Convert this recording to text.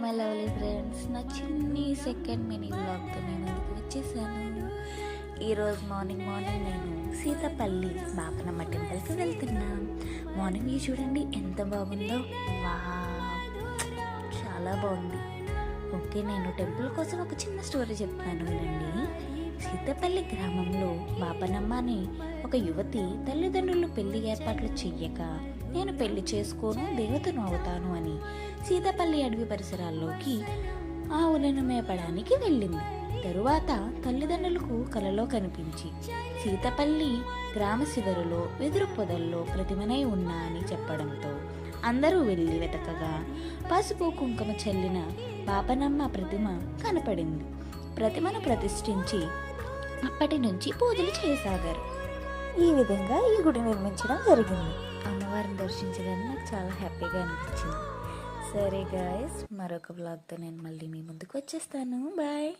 My lovely friends, నా చిన్ని second mini వ్లాగ్తో నేను ముందుకు వచ్చేసాను. ఈరోజు మార్నింగ్ నేను సీతపల్లి బాపనమ్మ టెంపుల్కి వెళ్తున్నాను. మార్నింగ్ వ్యూ చూడండి ఎంత బాగుందో, వా చాలా బాగుంది. ఓకే, నేను టెంపుల్ కోసం ఒక చిన్న స్టోరీ చెప్తాను వినండి. సీతపల్లి గ్రామంలో బాపనమ్మ అని ఒక యువతి తల్లిదండ్రులు పెళ్లి ఏర్పాట్లు చెయ్యక నేను పెళ్లి చేసుకోను, దేవతను అవుతాను అని సీతపల్లి అడవి పరిసరాల్లోకి ఆవులను మేపడానికి వెళ్ళింది. తరువాత తల్లిదండ్రులకు కలలో కనిపించి సీతపల్లి గ్రామ శివరులో వెదురు పొదల్లో ప్రతిమనై ఉన్నా అని చెప్పడంతో అందరూ వెళ్ళి వెతకగా పసుపు కుంకుమ చల్లిన బాపనమ్మ ప్రతిమ కనపడింది. ప్రతిమను ప్రతిష్ఠించి అప్పటి నుంచి పూజలు చేయసాగారు. ఈ విధంగా ఈ గుడి నిర్మించడం జరిగింది. అమ్మవారిని దర్శించడానికి నాకు చాలా హ్యాపీగా అనిపించింది. సరే గాయస్, మరొక వ్లాగ్తో నేను మళ్ళీ మీ ముందుకు వచ్చేస్తాను. బాయ్.